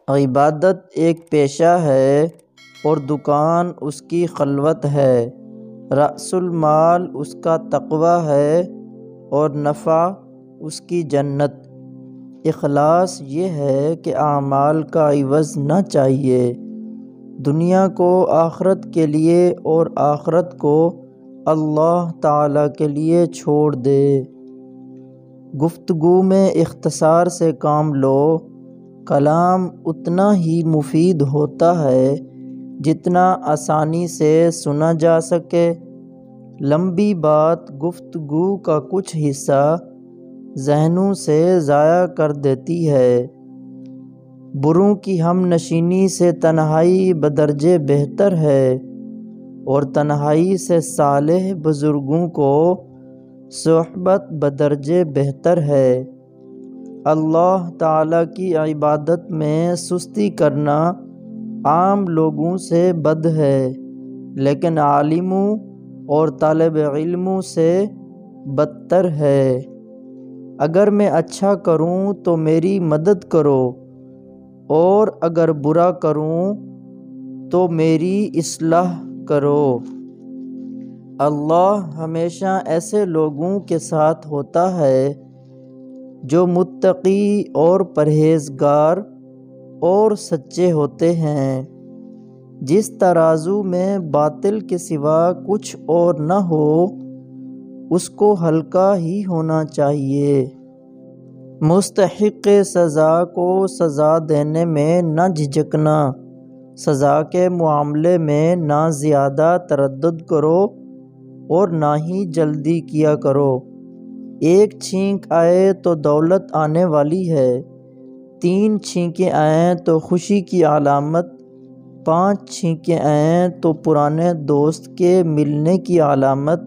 عبادت ایک پیشہ ہے اور دکان اس کی خلوت ہے۔ رأس المال اس کا تقوی ہے اور نفع اس کی جنت۔ اخلاص یہ ہے کہ اعمال کا عوض نہ چاہیے، دنیا کو آخرت کے لیے اور آخرت کو اللہ تعالیٰ کے لیے چھوڑ دے۔ گفتگو میں اختصار سے کام لو۔ کلام اتنا ہی مفید ہوتا ہے جتنا آسانی سے سنا جا سکے۔ لمبی بات گفتگو کا کچھ حصہ ذہنوں سے ضائع کر دیتی ہے۔ بروں کی ہم نشینی سے تنہائی بدرجے بہتر ہے اور تنہائی سے صالح بزرگوں کو صحبت بدرجے بہتر ہے۔ اللہ تعالیٰ کی عبادت میں سستی کرنا عام لوگوں سے بد ہے، لیکن عالموں اور طالب علموں سے بدتر ہے۔ اگر میں اچھا کروں تو میری مدد کرو اور اگر برا کروں تو میری اصلاح کرو۔ اللہ ہمیشہ ایسے لوگوں کے ساتھ ہوتا ہے جو متقی اور پرہیزگار اور سچے ہوتے ہیں۔ جس ترازو میں باطل کے سوا کچھ اور نہ ہو اس کو ہلکا ہی ہونا چاہیے۔ مستحق سزا کو سزا دینے میں نہ جھجکنا۔ سزا کے معاملے میں نہ زیادہ تردد کرو اور نہ ہی جلدی کیا کرو۔ ایک چھینک آئے تو دولت آنے والی ہے، 3 چھینکیں آئیں تو خوشی کی علامت، 5 چھینکیں آئیں تو پرانے دوست کے ملنے کی علامت،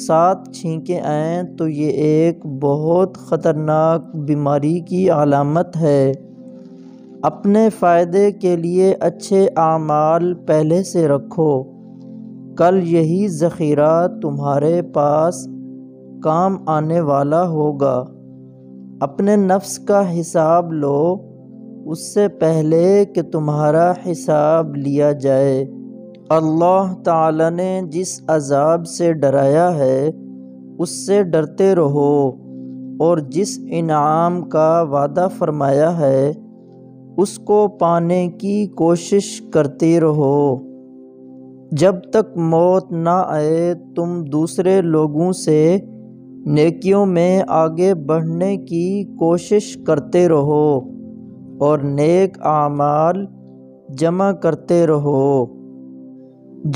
7 چھینکیں آئیں تو یہ ایک بہت خطرناک بیماری کی علامت ہے۔ اپنے فائدے کے لیے اچھے اعمال پہلے سے رکھو، کل یہی ذخیرہ تمہارے پاس کام آنے والا ہوگا۔ اپنے نفس کا حساب لو اس سے پہلے کہ تمہارا حساب لیا جائے۔ اللہ تعالیٰ نے جس عذاب سے ڈرایا ہے اس سے ڈرتے رہو اور جس انعام کا وعدہ فرمایا ہے اس کو پانے کی کوشش کرتے رہو۔ جب تک موت نہ آئے تم دوسرے لوگوں سے نیکیوں میں آگے بڑھنے کی کوشش کرتے رہو اور نیک اعمال جمع کرتے رہو۔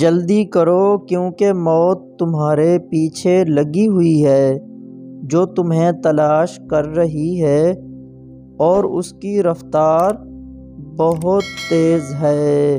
جلدی کرو کیونکہ موت تمہارے پیچھے لگی ہوئی ہے جو تمہیں تلاش کر رہی ہے اور اس کی رفتار بہت تیز ہے۔